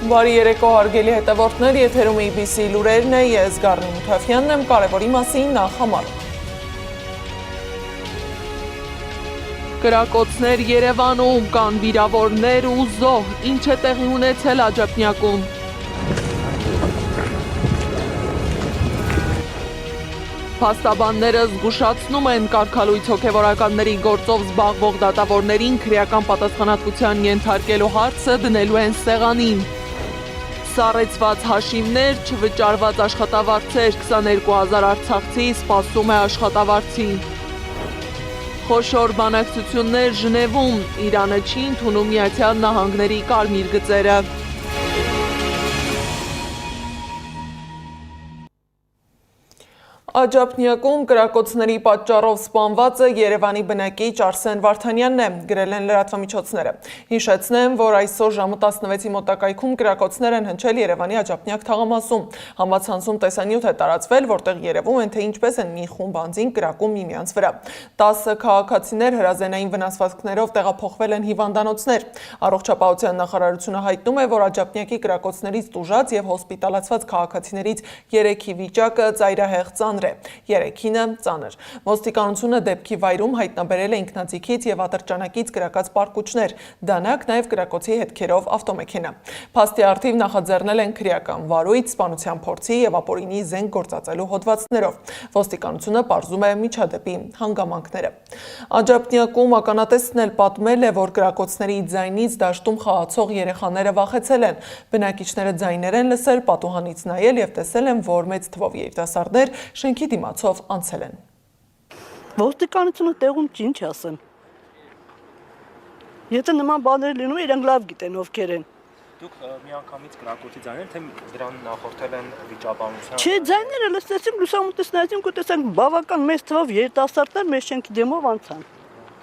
Բարի երեկո հարգելի հետևորդներ, եթերում ABC լուրերն է, ես Գառնի Մութաֆյանն եմ, կարևորի մասին նախ համարում։ Կրակոցներ Երևանում, կան վիրավորներ ու զոհ, ինչ է տեղի ունեցել Աջափնյակում։ Փաստաբանները զգուշացնում են կարգալույց հոգևորականների գործով զբաղվող դատավորներին քրեական պատասխանատվության ենթարկելու հարցը դնելու են սեղանին։ Սառեցված հաշիվներ, չվճարված աշխատավարձեր, 22,000 արցախցի սպասում է աշխատավարձի։ Խոշոր բանակցություններ Ժնևում, Իրանը չի ընդունում Միացյալ Նահանգների կարմիր գծերը։ Աջափնյակում կրակոցների պատճառով սպանվածը Երևանի բնակիչ Արսեն Վարդանյանն է, գրել են լրատվամիջոցները։ Հիշեցնեմ, որ այսօր ժամը 16-ի մոտակայքում կրակոցներ են հնչել Երևանի Աջափնյակ թաղամասում։ Համացանցում տեսանյութ է տարածվել, որտեղ երևում են, թե ինչպես են մի խումբ անձինք կրակում միմյանց վրա։ 10 քաղաքացիներ հրազենային վնասվածքներով տեղափոխվել են հիվանդանոցներ։ Առողջապահության նախարարությունը հայտնում է, որ Աջափնյակի կրակոցներից տուժած եւ հոսպիտալացված քաղաքացիներից 3-ի վիճակը ծայրահեղ ծանր է, 3-ինը ծանր։ Ոստիկանությունը դեպքի վայրում հայտնաբերել է ինքնաձիգից եւ ատրճանակից կրակած պարկուճներ, դանակ նաեւ կրակոցի հետքերով ավտոմեքենա։ Փաստի առթիվ նախաձեռնել են քրեական վարույթ, սպանության փորձի եւ ապօրինի զենք գործածելու հոդվածներով։ Ոստիկանությունը պարզում է միջադեպի հանգամանքները։ Աջափնյակում ականատեսն էլ պատմել է, որ կրակոցների ձայնից դաշտում խաղացող երեխաները վախեցել են։ Բնակիչները ձայներ են լսել, պատուհանից նայել եւ տեսել են, որ մեծ թվով երիտասարդներ շենքի դիմացով անցել են։ Ոստիկանությունը տեղում ինչ ասեն։ Եթե նման բաներ լինում, իրենք լավ գիտեն ովքեր են։ Դուք միանգամից կրակոցի ձայներ, թե դրան նախորդել են վիճաբանության։ Չէ, ձայները լսեցինք, լուսամուտից նայեցինք ու տեսանք բավական մեծ թվով երիտասարդներ մեր շենքի դեմով անցան։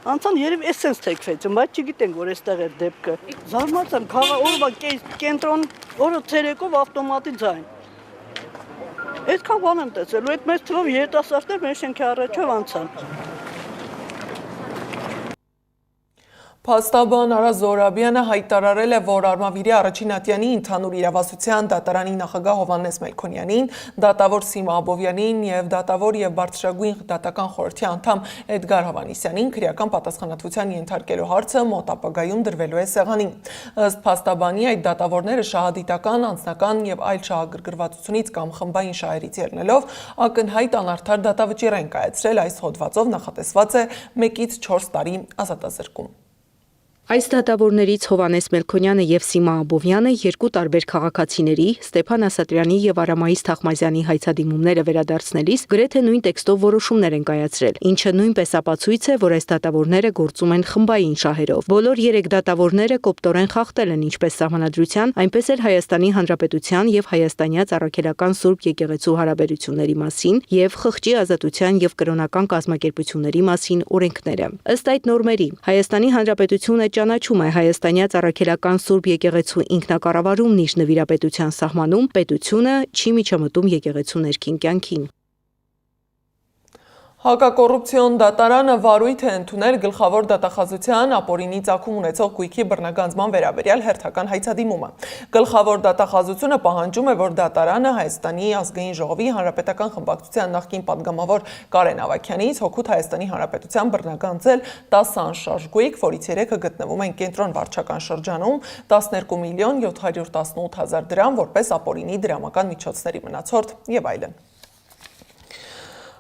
Անցան երևի էսենց թեքվեցին, բայց չգիտենք, որ այստեղ էր դեպքը։ Զարմացան, օրվա կենտրոն, օրը ցերեկով ավտոմատի ձայն։ Այդքան բան եմ տեսել, ու այդ մեծ թվով երիտասարդներ մեր շենքի առաջով անցան։ Փաստաբան Արա Զորաբյանը հայտարարել է, որ Արմավիրի առաջին ատյանի ընդհանուր իրավասության դատարանի նախագահ Հովհաննես Մելքոնյանին, դատավոր Սիմա Աբովյանին եւ դատավոր եւ բարձրագույն դատական խորհրդի անդամ Էդգար Հավանիսյանին քրեական պատասխանատվության ենթարկելու հարցը մոտ ապագայում դրվելու է սեղանին։ Ըստ փաստաբանի այդ դատավորները շահադիտական, անձնական եւ այլ շահագրգռվածությունից կամ խմբային շահերից ելնելով ակնհայտ անարդար դատավճիռ են կայացրել, այս հոդվածով նախատեսված է 1-ից 4 տարի ազատազրկում։ Այս դատավորներից Հովհաննես Մելքոնյանը եւ Սիմա Աբովյանը երկու տարբեր քաղաքացիների Ստեփան Ասատրյանի եւ Արամայիս Թախմազյանի հայցադիմումները վերադարձնելիս գրեթե նույն տեքստով որոշումներ են կայացրել, ինչը նույնպես ապացույց է, որ այս դատավորները գործում են խմբային շահերով։ Բոլոր 3 դատավորները կոպտորեն խախտել են ինչպես Սահմանադրության, այնպես էլ Հայաստանի Հանրապետության եւ Հայաստանյաց Առաքելական Սուրբ Եկեղեցու հարաբերությունների մասին եւ խղճի ազատության եւ կրոնական կազմակերպությունների մասին օրենքները։ Ըստ այդ նորմերի Հայաստանի Հանրապետությունը ճանաչում է Հայաստանյաց Առաքելական Սուրբ Եկեղեցու ինքնակառավարումն իր նվիրապետության սահմանում, պետությունը չի միջամտում եկեղեցու ներքին կյանքին։ Հակակոռուպցիոն դատարանը վարույթ է ընդունել գլխավոր դատախազության ապօրինի ծագում ունեցող գույքի բռնագանձման վերաբերյալ հերթական հայցադիմումը։ Գլխավոր դատախազությունը պահանջում է, որ դատարանը Հայաստանի ազգային ժողովի հանրապետական խմբակցության նախկին падգամավոր Կարեն Ավագյանից հօգուտ Հայաստանի Հանրապետության բռնագանձել 10 անշարժ գույք, որից 3-ը գտնվում են կենտրոն վարչական շրջանում, 12.718.000 դրամ որպես ապօրինի դրամական միջոցների մնացորդ եւ այլն։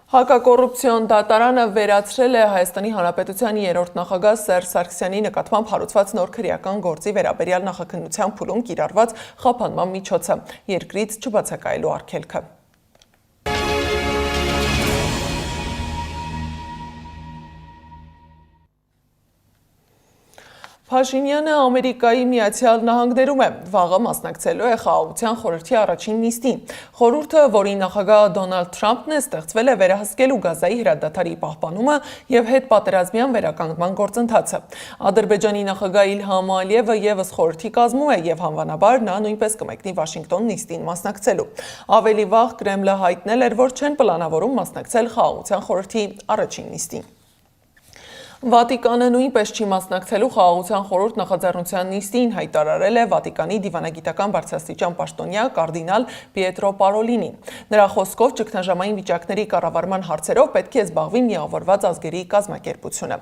Հակակոռուպցիոն դատարանը վերացրել է Հայաստանի Հանրապետության 3-րդ նախագահ Սերժ Սարգսյանի նկատմամբ հարուցված նոր քրեական գործի վերաբերյալ նախաքննության փուլում կիրառված խափանման միջոցը, երկրից չբացակայելու արգելքը։ Փաշինյանը Ամերիկայի Միացյալ Նահանգներում է, վաղը մասնակցելու է Խաղաղության խորհրդի առաջին նիստին։ Խորհուրդը, որի նախագահ Դոնալդ Թրամփն է, ստեղծվել է վերահսկելու Գազայի հրադադարի պահպանումը եւ հետպատերազմյան վերականգնման գործընթացը։ Ադրբեջանի նախագահ Իլհամ Ալիևը եւս խորհրդի կազմում է եւ անվանաբար նա նույնպես կմեկնի Վաշինգտոն նիստին մասնակցելու։ Ավելի վաղ Կրեմլը հայտնել էր, որ չեն պլանավորում մասնակցել Խաղաղության խորհրդի առաջին նիստին։ Վատիկանը նույնպես չի մասնակցելու խաղաղության խորհուրդ նախաձեռնության նիստին, հայտարարել է Վատիկանի դիվանագիտական բարձրաստիճան պաշտոնյա կարդինալ Պիետրո Պարոլինին։ Նրա խոսքով ճգնաժամային վիճակների կառավարման հարցերով պետք է զբաղվի միավորված ազգերի կազմակերպությունը։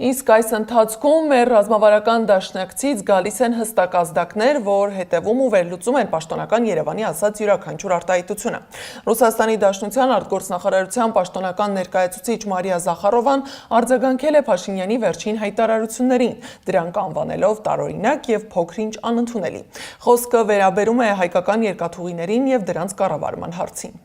Իսկ այս ընթացքում մեր ռազմավարական դաշնակցից գալիս են հստակ ազդակներ, որ հետևում ու վերլուծում են պաշտոնական Երևանի ասած յուրաքանչյուր արտահայտությունը։ Ռուսաստանի Դաշնության արտգործնախարարության պաշտոնական ներկայացուցիչ Մարիա Զախարովան արձագանքել է Փաշինյանի վերջին հայտարարություններին, դրանք անվանելով տարօրինակ եւ փոքր-ինչ անընդունելի։ Խոսքը վերաբերում է հայկական երկաթուղիներին եւ դրանց կառավարման հարցին։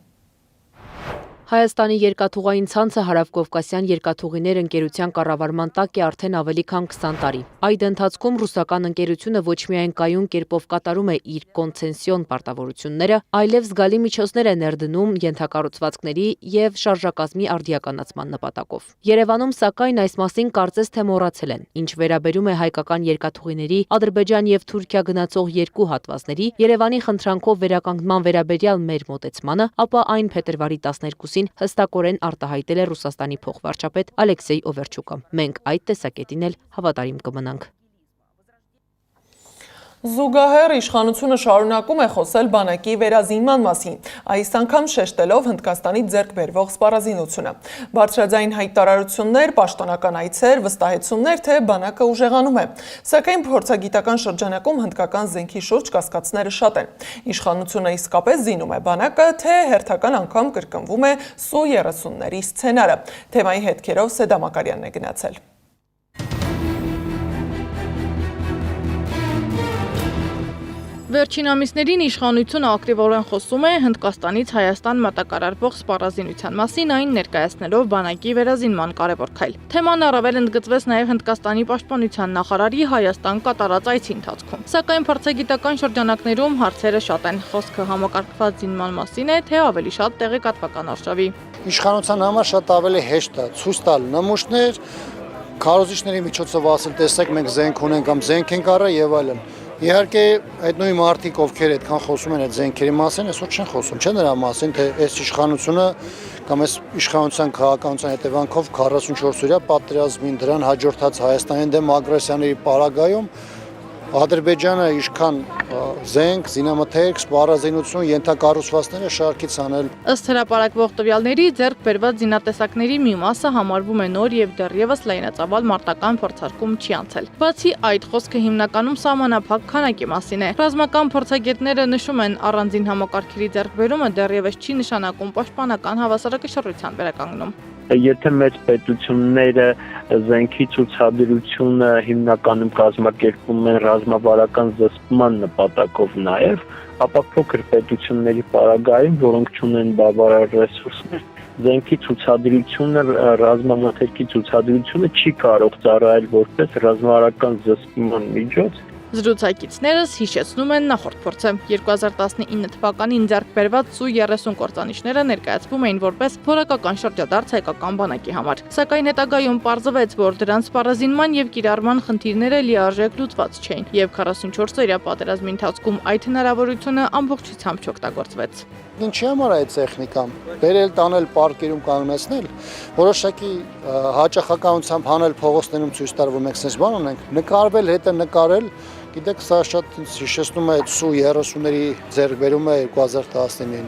Հայաստանի երկաթուղային ցանցը հարավկովկասյան երկաթուղիներ ընկերության կառավարման տակ է արդեն ավելի քան 20 տարի։ Այդ ընթացքում ռուսական ընկերությունը ոչ միայն կայուն կերպով կատարում է իր կոնցեսիոն պարտավորությունները, այլև զգալի միջոցներ է ներդնում ենթակառուցվածքների եւ շարժակազմի արդիականացման նպատակով։ Երևանում, սակայն, այս մասին կարծես թե մոռացել են։ Ինչ վերաբերում է հայկական երկաթուղիների Ադրբեջան եւ Թուրքիա գնացող երկու հատվածների Երևանի խնդրանքով վերականգնման վերաբերյալ մեր մոտեցմանը, ապա այն փետրվարի 12 հստակորեն արտահայտել է Ռուսաստանի փոխվարչապետ Ալեքսեյ Օվերչուկը։ Մենք այդ տեսակետին էլ հավատարիմ կմնանք։ Զուգահեռ իշխանությունը շարունակում է խոսել բանակի վերազինման մասին, այս անգամ շեշտելով Հնդկաստանից ձեռք բերվող սպառազինությունը։ Բարձրաձայն հայտարարություններ, պաշտոնական այցեր, վստահեցումներ, թե բանակը ուժեղանում է։ Սակայն փորձագիտական շրջանակում հնդկական զենքի շուրջ կասկածները շատ են։ Իշխանությունը իսկապես զինում է բանակը, թե հերթական անգամ կրկնվում է Սու-30-ների սցենարը։ Թեմայի հետքերով Սեդա Մակարյանն է գնացել։ Վերջին ամիսներին իշխանությունը ակտիվորեն խոսում է Հնդկաստանից Հայաստան մատակարարվող սպառազինության մասին, այն ներկայացնելով բանակի վերազինման կարևոր քայլ։ Թեման առավել ընդգծվեց նաև Հնդկաստանի պաշտպանության նախարարի Հայաստան կատարած այցի ընթացքում։ Սակայն փորձագիտական շրջանակներում հարցերը շատ են։ Խոսքը համակարգված զինման մասին է, թե ավելի շատ տեղեկատվական արժավի։ Իշխանության համար շատ ավելի հեշտ է ցույց տալ նմուշներ, քարոզիչների միջոցով ասել, տեսեք, մենք զենք ունենք կամ զենք ենք առա եւ այլն։ Իհարկե, այդ նույն մարդիկ, ովքեր այդքան խոսում են այդ զենքերի մասին, այսօր չեն խոսում, չէ՞ նրա մասին, թե այս իշխանությունը կամ այս իշխանության քաղաքականության հետևանքով 44-օրյա պատերազմին դրան հաջորդած Հայաստանի դեմ ագրեսիաների պարագայում Ադրբեջանը ինչքան զենք, զինամթերք, սպառազինություն, ենթակառուցվածքները շարքից անել։ Ըստ հրապարակվող տվյալների, ձեռք բերված զինատեսակների մի մասը համարվում է նոր եւ դեռևս լայնածավալ մարտական փորձարկում չի անցել։ Բացի այդ, խոսքը հիմնականում սահմանափակ քանակի մասին է։ Ռազմական փորձագետները նշում են, առանձին համակարգերի ձեռքբերումը դեռևս չի նշանակում պաշտպանական հավասարակշռության վերականգնում։ Եթե մեծ պետությունները զենքի ցուցադրությունը հիմնականում կազմակերպում են ռազմավարական զսպման նպատակով նաև, ապա փոքր պետությունների պարագայում, որոնք չունեն բավարար ռեսուրսներ, զենքի ցուցադրությունը, ռազմամթերքի ցուցադրությունը չի կարող ծառայել որպես ռազմավարական զսպման միջոց։ Զրուցակիցներս հիշեցնում են նախորդ փորձը։ 2019 թվականին ձեռք բերված Սու-30 կործանիչները ներկայացվում էին որպես որակական շրջադարձ հայկական բանակի համար։ Սակայն հետագայում պարզվեց, որ դրանց սպառազինման եւ կիրառման խնդիրները լիարժեք լուծված չէին, եւ 44-օրյա պատերազմի ընթացքում այդ հնարավորությունը ամբողջությամբ չօգտագործվեց։ Ինչի համար է այդ տեխնիկան։ Բերել, տանել, պարկերում կանգնեցնել, որոշակի հաճախականությամբ հանել փողոցներում ցույց տալ, որ մենք sense բան ունենք, նկարվել, հետը նկարել, գիտեք, սա շատ հիշեցնում է Սու-30-ների ձեռքբերումը 2019-ին։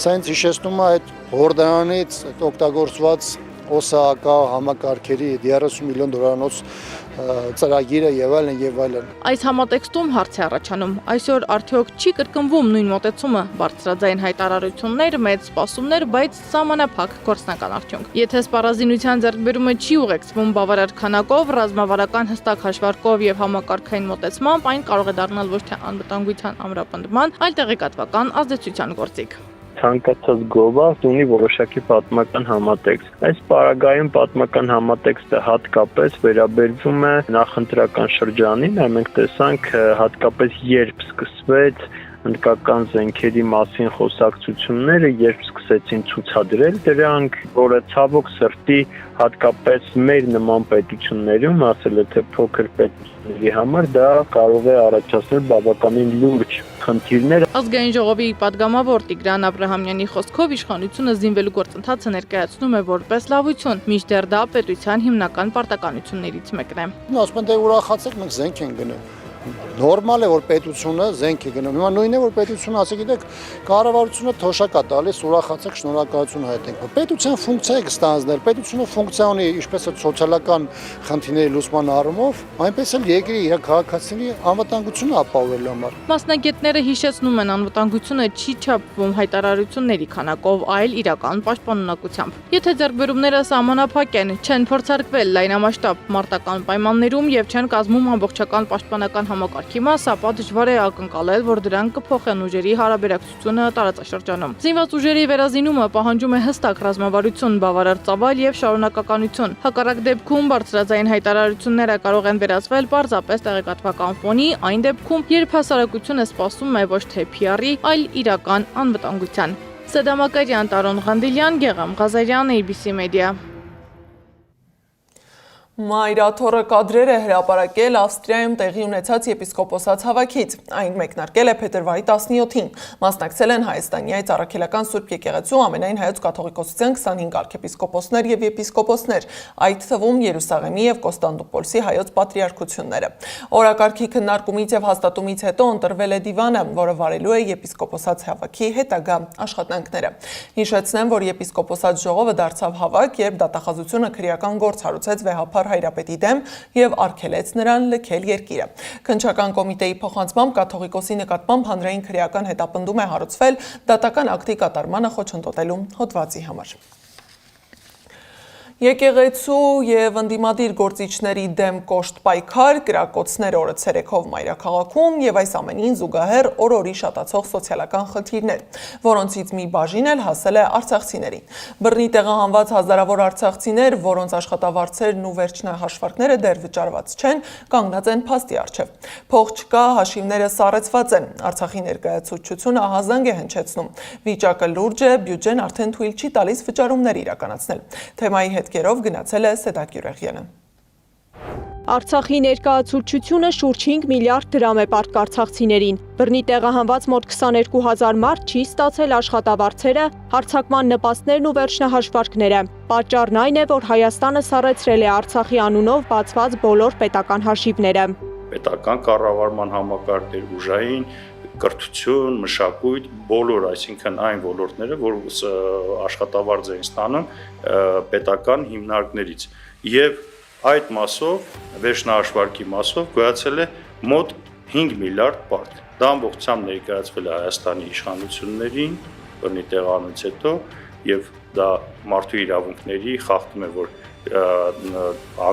Սա ինձ հիշեցնում է այդ հորդանից օգտագործված ՕՍԱՀԿ համակարգերի 30 միլիոն դոլարանոց ծրագիրը եւ այլն եւ այլն։ Այս համատեքստում հարց է առաջանում. այսօր արդյոք չի կրկնվում նույն մոտեցումը, բարձրաձայն հայտարարություններ, մեծ սպասումներ, բայց սահմանափակ գործնական արդյունք։ Եթե սպառազինության ձեռքբերումը չի ուղեկցվում բավարար քանակով, ռազմավարական հստակ հաշվարկով եւ համակարգային մոտեցմամբ, այն կարող է դառնալ ոչ թե անվտանգության ամրապնդման, այլ տեղեկատվական ազդեցության գործիք։ Ցանկացած գովազդ ունի որոշակի պատմական համատեքստ։ Այս պարագայում պատմական համատեքստը հատկապես վերաբերվում է նախընտրական շրջանին, մենք տեսանք հատկապես երբ սկսվեց հնդկական զենքերի մասին խոսակցությունները, երբ սկսեցին ցուցադրել դրանք, որը ցավոք սրտի հատկապես մեր նման պետություններում, ասել է թե փոքր պետությունների համար դա կարող է առաջացնել բավականին լուրջ խնդիրներ։ Ազգային ժողովի պատգամավոր Տիգրան Աբրահամյանի խոսքով իշխանությունը զինվելու գործընթացը ներկայացնում է որպես լավություն, մինչդեռ դա պետության հիմնական պարտականություններից մեկն է։ Ասում են դե ուրախացեք, մենք զենք ենք գնում։ Նորմալ է, որ պետությունը զենք է գնում։ Հիմա նույնն է, որ պետությունը, ասեք, գիտեք, կառավարությունը թոշակ է տալիս, ուրախացեք, շնորհակալություն հայտնենք։ Պետության ֆունկցիա է ստանձնել, պետությունը ֆունկցիա ունի ինչպես է սոցիալական խնդիրների լուծման առումով, այնպես էլ երկրի իր քաղաքացիների անվտանգությունը ապահովելու համար։ Մասնագետները հիշեցնում են, անվտանգությունը չի չափվում հայտարարությունների քանակով, այլ իրական պաշտպանունակությամբ։ Եթե ձեռքբերումները սահմանափակ են, չեն փորձարկվել լայնամասշտաբ մարտական պայմաններում եւ չեն կազմում ամբողջական պաշտպանական համակարգի մաս, ապա դժվար է ակնկալել, որ դրանք կփոխեն ուժերի հարաբերակցությունը տարածաշրջանում։ Զինված ուժերի վերազինումը պահանջում է հստակ ռազմավարություն, բավարար ծավալ եւ շարունակականություն։ Հակառակ դեպքում բարձրաձայն հայտարարությունները կարող են վերածվել պարզապես տեղեկատվական ֆոնի, այն դեպքում, երբ հասարակությունը սպասում է ոչ թե PR-ի, այլ իրական անվտանգության։ Սեդա Մակարյան, Տարոն Ղանդիլյան, Գեգամ Ղազարյան, ABC Media։ Մայրաթորը կադրեր է հրապարակել Ավստրիայում տեղի ունեցած եպիսկոպոսաց հավաքից։ Այն մեկնարկել է փետրվարի 17-ին։ Մասնակցել են Հայաստանի Այց Առաքելական Սուրբ Եկեղեցու ամենայն հայոց կաթողիկոսության 25 արքեպիսկոպոսներ եւ եպիսկոպոսներ, այդ թվում Երուսաղեմի եւ Կոստանդնուպոլսի հայոց պատրիարքությունները։ Օրակարգի քննարկումից եւ հաստատումից հետո ընտրվել է դիվանը, որը վարելու է եպիսկոպոսաց հավաքի հետագա աշխատանքները։ Հիշեցնեմ, որ եպիսկոպոսաց ժողովը դարձավ հավաք, երբ դատախազությունը քրեական գործ հարուցեց վեհապար հայրապետի դեմ եւ արգելեց նրան լքել երկիրը։ Քննչական կոմիտեի փոխանցմամբ կաթողիկոսի նկատմամբ հանրային քրեական հետապնդում է հարուցվել դատական ակտի կատարմանը խոչընդոտելու հոդվածի համար։ Եկեղեցու եւ ընդդիմադիր գործիչների դեմ կոշտ պայքար, կրակոցներ օրը ցերեկով մայրաքաղաքում եւ այս ամենին զուգահեռ օր-օրի շատացող սոցիալական խնդիրներ, որոնցից մի բաժին էլ հասել է արցախցիներին։ Բռնի տեղահանված հազարավոր արցախցիներ, որոնց աշխատավարձերն ու վերջնահաշվարկները դեռ վճարված չեն, կանգնած են փաստի առջև։ Փող չկա, հաշիվները սառեցված են։ Արցախի ներկայացուցչությունը ահազանգ է հնչեցնում։ Վիճակը լուրջ է, բյուջեն արդեն թույլ չի տալիս վճարումներ իրականացնել։ Թեմայի հետքերով գնացել է Սեդա Գյուրեխյանը։ Արցախի ներկայացուցչությունը շուրջ 5 միլիարդ դրամ է պարտք արցախցիներին։ Բռնի տեղահանված մոտ 22,000 մարդ չի ստացել աշխատավարձերը, հարձակման նպաստներն ու վերջնահաշվարկները։ Պատճառն այն է, որ Հայաստանը սառեցրել է Արցախի անունով բացված բոլոր պետական հաշիվները։ Պետական կառավարման համակարգեր, ուժային կրթություն, մշակույթ, բոլոր, այսինքն այն ոլորտները, որ աշխատավարձ են ստանում պետական հիմնարկներից։ Եվ այդ մասով, վերջնահաշվարկի մասով գոյացել է մոտ 5 միլիարդ պարտք։ Դա ամբողջությամբ ներկայացվել է Հայաստանի իշխանություններին, բռնի տեղանից հետո, եւ դա մարդու իրավունքների խախտում է, որ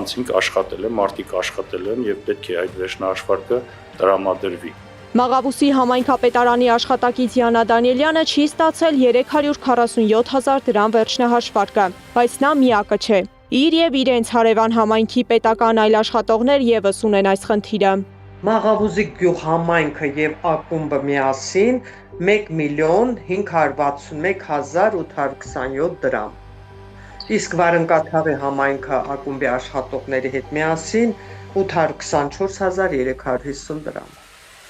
անձինք աշխատել են, մարդիկ աշխատել են եւ պետք է այդ վերջնահաշվարկը տրամադրվի։ Մաղավուսի համայնքապետարանի աշխատակից Յանա Դանիելյանը չի ստացել 347,000 դրամ վերջնահաշվարկը, բայց նա միակը չէ։ Իր եւ իրենց հարևան համայնքի պետական այլ աշխատողներ եւս ունեն այս խնդիրը։ Մաղավուզի գյուղ համայնքը եւ ակումբը միասին 1,561,827 դրամ։ Իսկ Վարնկաթաղի համայնքը ակումբի աշխատողների հետ միասին 824,350 դրամ։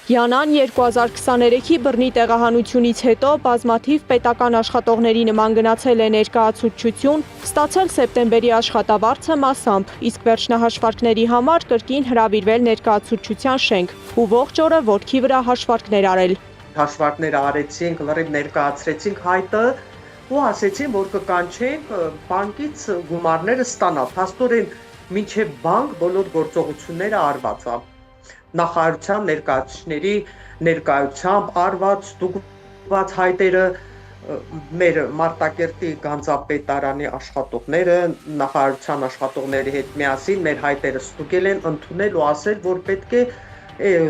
Յանան 2023-ի բռնի տեղահանությունից հետո բազմաթիվ պետական աշխատողների նման գնացել է ներկայացուցչություն, ստացել սեպտեմբերի աշխատավարձը մասամբ, իսկ վերջնահաշվարկների համար կրկին հրավիրվել ներկայացուցչության շենք ու ողջ օրը ոտքի վրա հաշվարկներ արել։ Հաշվարկները արեցինք, լրիվ ներկայացրեցինք հայտը ու ասեցին, որ կկանչենք բանկից գումարները ստանալ։ Փաստորեն մինչև բանկ բոլոր գործողությունները արված է։ Նախարարության ներկայացուցիչների ներկայությամբ արված ստուգված հայտերը մեր Մարտակերտի Գանձապետարանի աշխատողները նախարարության աշխատողների հետ միասին մեր հայտերը ստուգել են, ընդունել ու ասել, որ պետք է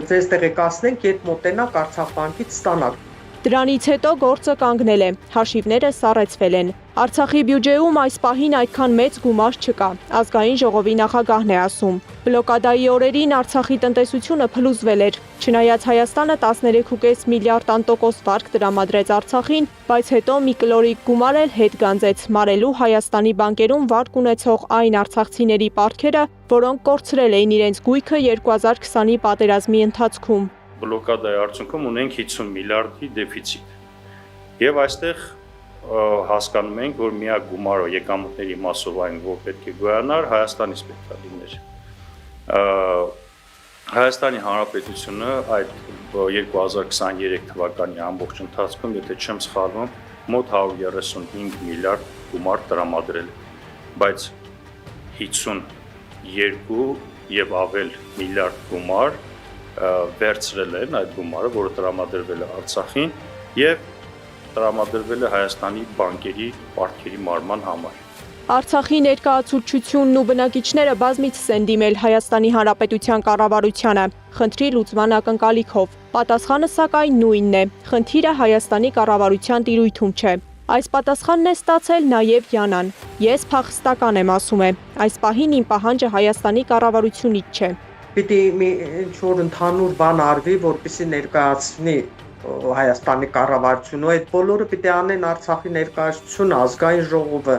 ձեզ տեղեկացնենք, երբ մոտենաք Արցախ բանկից ստանալ։ Դրանից հետո գործը կանգնել է, հաշիվները սառեցվել են։ Արցախի բյուջեում այս պահին այդքան մեծ գումար չկա, ազգային ժողովի նախագահն է ասում։ Բլոկադայի օրերին Արցախի տնտեսությունը փլուզվել էր։ Չնայած Հայաստանը 13.5 միլիարդ տոկոս վարկ տրամադրեց Արցախին, բայց հետո մի կլորիկ գումար էլ հետ գանձեց մարելու Հայաստանի բանկերում վարկ ունեցող այն արցախցիների պարտքերը, որոնք կորցրել էին իրենց գույքը 2020-ի պատերազմի ընթացքում։ Բլոկադայի արդյունքում ունենք 50 միլիարդի դեֆիցիտ։ Եվ այստեղ հասկանում ենք, որ միակ գումարը եկամուտների մասով այն, որ պետք է գոյանար, Հայաստանից պետք է լիներ։ Հայաստանի Հանրապետությունը այդ 2023 թվականի ամբողջ ընթացքում, եթե չեմ սխալվում, մոտ 135 միլիարդ գումար տրամադրել է, բայց 52 եւ ավել միլիարդ գումար վերցրել են այդ գումարը, որը տրամադրվել է Արցախին եւ տրամադրվել է Հայաստանի բանկերի պարտքերի մարման համար։ Արցախի ներկայացուցչությունն ու բնակիչները բազմիցս են դիմել Հայաստանի Հանրապետության կառավարությանը, խնդրի լուծման ակնկալիքով։ Պատասխանը սակայն նույնն է. խնդիրը Հայաստանի կառավարության տիրույթում չէ։ Այս պատասխանն է ստացել նաև Յանան։ Ես փախստական եմ, ասում է։ Այս պահին իմ պահանջը Հայաստանի կառավարությունից չէ։ Պիտի մի ինչ-որ ընդհանուր բան արվի, որպեսզի ներկայացնի Հայաստանի կառավարությունը, այդ բոլորը պիտի անեն Արցախի ներկայացությունը, ազգային ժողովը։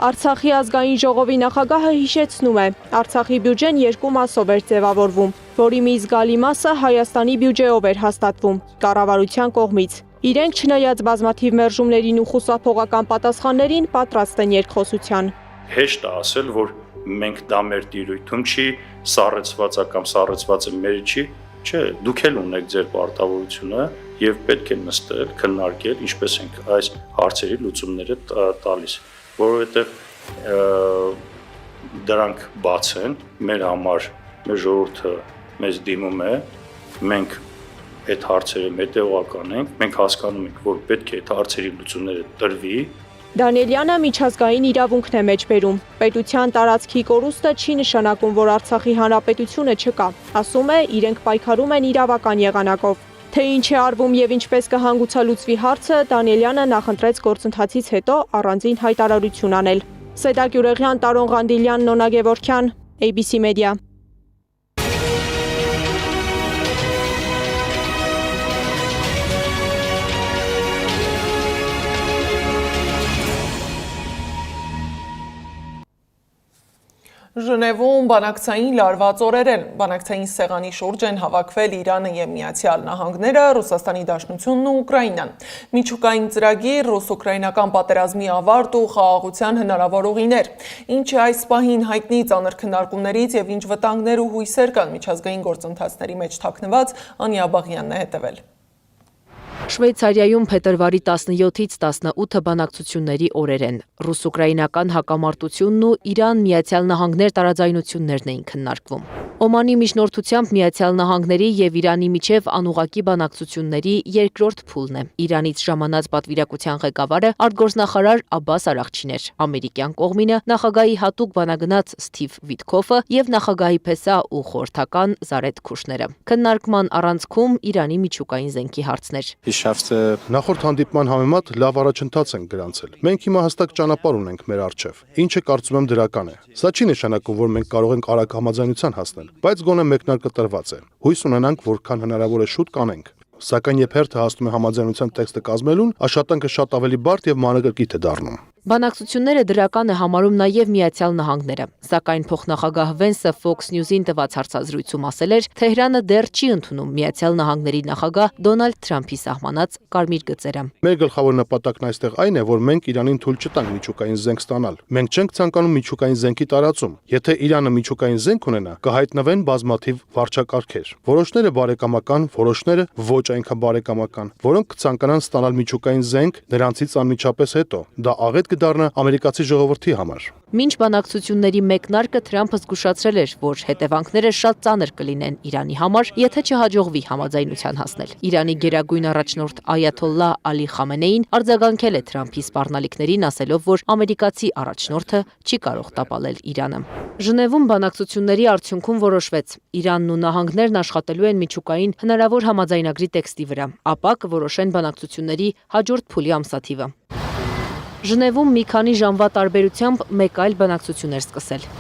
Արցախի ազգային ժողովի նախագահը հիշեցնում է, Արցախի բյուջեն երկու մասով էր ձևավորվում, որի մի զգալի մասը Հայաստանի բյուջեով էր հաստատվում, կառավարության կողմից։ Իրենք չնայած բազմաթիվ մերժումներին ու խուսափողական պատասխաններին պատրաստ են երկխոսության։ Հեշտ է ասել, որ մենք դա մեր տիրույթում չի, սառեցված է կամ սառեցվածը մեր չի, չէ, դուք էլ ունեք ձեր պարտավորությունը եւ պետք է նստել, քննարկել, ինչպես ենք այս հարցերի լուծումները տալիս, որովհետեւ դրանք բաց են, մեր համար, մեր ժողովուրդը մեզ դիմում է, մենք այդ հարցերը մետեողական ենք, մենք հասկանում ենք, որ պետք է այդ հարցերի լուծումները տրվի։ Դանիելյանը միջազգային իրավունքն է մեջբերում։ Պետության տարածքի կորուստը չի նշանակում, որ Արցախի հանրապետությունը չկա։ Ասում է, իրենք պայքարում են իրավական եղանակով։ Թե ինչ է արվում եւ ինչպես կհանգուցալուծվի հարցը, Դանիելյանը նախընտրեց գործընթացից հետո առանձին հայտարարություն անել։ Սեդակ Յուրեղյան, Տարոն Ղանդիլյան, Նոնա Գևորգյան, ABC Media։ Ժնևում բանակցային լարված օրեր են։ Բանակցային սեղանի շուրջ են հավաքվել Իրանը եւ Միացյալ Նահանգները, Ռուսաստանի Դաշնությունն ու Ուկրաինան։ Միջուկային ծրագիր, ռուս-ուկրաինական պատերազմի ավարտ ու խաղաղության հնարավոր ուղիներ։ Ինչ է այս պահին հայտնի ծանր քննարկումներից եւ ինչ վտանգներ ու հույսեր կան միջազգային գործընթացների մեջ թաքնված, Անի Աբաղյանն է հետևել։ Շվեյցարիայում փետրվարի 17-ից 18 բանակցությունների օրեր են։ Ռուս-ուկրաինական հակամարտությունն ու Իրան-Միացյալ Նահանգներ տարաձայնություններն էին քննարկվում։ Օմանի միջնորդությամբ Միացյալ Նահանգների եւ Իրանի միջև անուղղակի բանակցությունների երկրորդ փուլն է։ Իրանից ժամանած պատվիրակության ղեկավարը արտգործնախարար Աբբաս Արաղչին էր։ Ամերիկյան կողմինը նախագահի հատուկ բանագնաց Սթիվ Վիտքոֆը եւ նախագահի փեսա ու խորհրդական Զարեդ Քուշները։ Քննարկման առանցքում Իրանի միջուկային զենքի հարցներ։ Նախորդ հանդիպման համեմատ լավ առաջընթաց ենք գրանցել։ Մենք հիմա հստակ ճանապարհ ունենք մեր առջև, ինչը կարծում եմ դրական է։ Սա չի նշանակում, որ մենք կարող ենք արագ համաձայնության հասնել, բայց գոնե մեկնարկը տրված է։ Հույս ունենանք, որքան հնարավոր է շուտ կանենք։ Սակայն երբ հերթը հասնում է համաձայնության տեքստը կազմելուն, աշխատանքը շատ ավելի բարդ եւ մանրակրկիտ է դառնում։ Բանակցությունները դրական է համարում նաև Միացյալ Նահանգները, սակայն փոխնախագահ Վենսը Fox News-ին տված հարցազրույցում ասել էր, Թեհրանը դեռ չի ընդունում Միացյալ Նահանգների նախագահ Դոնալդ Թրամփի սահմանած կարմիր գծերը։ Մեր գլխավոր նպատակն այստեղ այն է, որ մենք Իրանին թույլ չտանք միջուկային զենք ստանալ։ Մենք չենք ցանկանում միջուկային զենքի տարածում։ Եթե Իրանը միջուկային զենք ունենա, կհայտնվեն բազմաթիվ վարչակարգեր։ Որոշները բարեկամական, որոշները ոչ այնքան բարեկամական, որոնք կցանկանան ստանալ միջուկային զենք նրանցից անմիջապես հետո։ Դա աղետ կդառնա ամերիկացի ժողովրդի համար։ Մինչ բանակցությունների մեկնարկը Թրամփը զգուշացրել էր, որ հետևանքները շատ ծանր կլինեն Իրանի համար, եթե չհաջողվի համաձայնության հասնել։ Իրանի գերագույն առաջնորդ Այաթոլլահ Ալի Խամենեին արձագանքել է Թրամփի սպառնալիքներին, ասելով, որ ամերիկացի առաջնորդը չի կարող տապալել Իրանը։ Ժնևում բանակցությունների արդյունքում որոշվեց. Իրանն ու նահանգներն աշխատելու են միջուկային հնարավոր համաձայնագրի տեքստի վրա, ապա կորոշեն բանակցությունների հաջորդ փուլի ամսաթիվը։ Ժնևում մի քանի ժամվա տարբերությամբ մեկ այլ բանակցություն էր սկսել։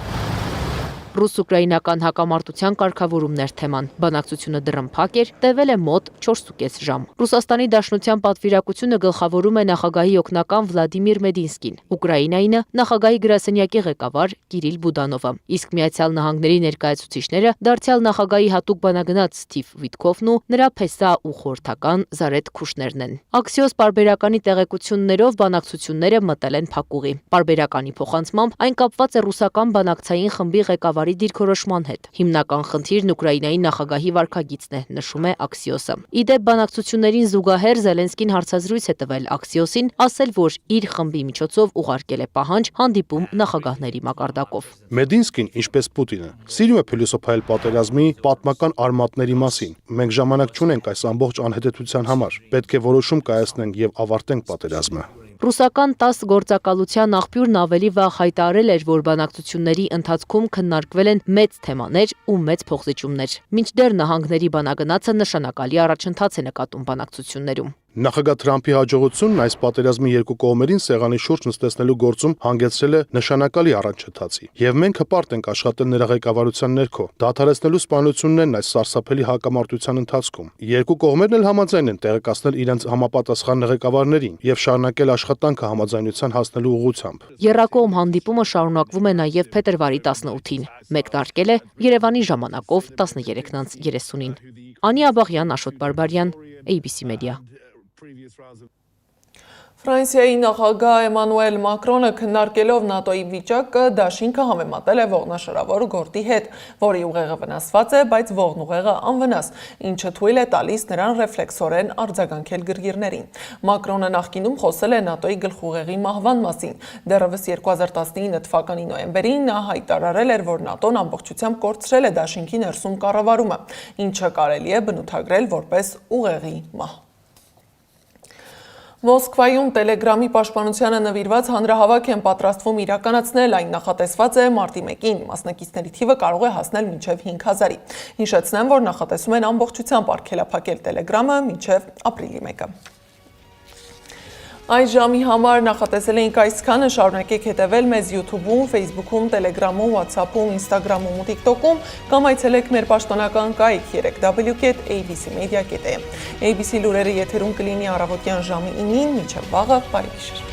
Ռուս-ուկրաինական հակամարտության կարգավորումներ թեման։ Բանակցությունը դռնփակ էր, տևել է մոտ 4.5 ժամ։ Ռուսաստանի Դաշնության պատվիրակությունը գլխավորում է նախագահի օգնական Վլադիմիր Մեդինսկին, Ուկրաինայինը նախագահի գրասենյակի ղեկավար Կիրիլ Բուդանովը, իսկ Միացյալ Նահանգների ներկայացուցիչները դարձյալ նախագահի հատուկ բանագնաց Սթիվ Վիտքոֆն ու նրա փեսա ու խորհրդական Զարեթ Քուշներն են։ Աքսիոս պարբերականի տեղեկություններով բանակցությունները մտել են փակուղի։ Պարբերականի փոխանցմամբ այն կապված է ռուսական բանակցային խմբի ղեկավարի դիրքորոշման հետ։ Հիմնական խնդիրն Ուկրաինայի նախագահի վարքագիծն է, նշում է Աքսիոսը։ Իդեպ բանակցություններին զուգահեռ Զելենսկին հարցազրույց է տվել Աքսիոսին, ասել, որ իր խմբի միջոցով ուղարկել է պահանջ հանդիպում նախագահների մակարդակով։ Մեդինսկին, ինչպես Պուտինը, սիրում է փիլիսոփայել պատերազմի պատմական արմատների մասին։ Մենք ժամանակ չունենք այս ամբողջ անհետեցության համար։ Պետք է որոշում կայացնենք եւ ավարտենք պատերազմը։ Ռուսական 10 գործակալության աղբյուրն ավելի վաղ հայտարարել էր, որ բանակցությունների ընթացքում քննարկվել են մեծ թեմաներ ու մեծ փոխզիջումներ։ Մինչդեռ նահանգների բանագնացը նշանակալի առաջընթաց է նկատում բանակցություններում։ Նախագահ Թրամփի հաջողությունն այս պատերազմի երկու կողմերին սեղանի շուրջ նստեցնելու գործում հանգեցրել է նշանակալի առաջընթացի, եւ մենք հպարտ ենք աշխատել նրա ղեկավարության ներքո, դադարեցնելու սպանություններն այս սարսափելի հակամարտության ընթացքում։ Երկու կողմերն էլ համաձայն են տեղեկացնել իրենց համապատասխան ղեկավարներին եւ շարունակել աշխատանքը համաձայնության հասնելու ուղղությամբ։ Եռակողմ հանդիպումը շարունակվում է նաեւ փետրվարի 18-ին, մեկնարկել է Երևանի ժամանակով 13:30-ին։ Անի Աբաղյան, Աշոտ Բարբարյան, ABC Media։ Ֆրանսիայի նախագահ Էմանուել Մակրոնը քննարկելով ՆԱՏՕ-ի վիճակը դաշինքը համեմատել է ողնաշարավոր գորդի հետ, որի ուղեղը վնասված է, բայց ողնուղեղը անվնաս, ինչը թույլ է տալիս նրան ռեֆլեքսորեն արձագանքել գրգիռներին։ Մակրոնը նախկինում խոսել է ՆԱՏՕ-ի գլխուղեղի մահվան մասին։ Դեռևս 2019 թվականի նոյեմբերին նա հայտարարել էր, որ ՆԱՏՕ-ն ամբողջությամբ կորցրել է դաշինքի ներսում կառավարումը, ինչը կարելի է բնութագրել որպես ուղեղի մահ։ Մոսկվայում Տելեգրամի պաշտպանությանը նվիրված հանրահավաք են պատրաստվում իրականացնել, այն նախատեսված է մարտի 1-ին, մասնակիցների թիվը կարող է հասնել մինչև 5000-ի։ Հիշեցնեմ, որ նախատեսում են ամբողջությամբ արգելափակել Տելեգրամը մինչև ապրիլի 1-ը։ Այս ժամի համար նախատեսել էինք այսքանը, շարունակեք հետևել մեզ YouTube-ում, Facebook-ում, Telegram-ում, WhatsApp-ում, Instagram-ում ու TikTok-ում կամ այցելեք մեր պաշտոնական կայք 3w.abcmedia.am։ ABC լուրերը եթերում կլինի առավոտյան ժամի 9-ին, մինչև վաղը, բարի գիշեր։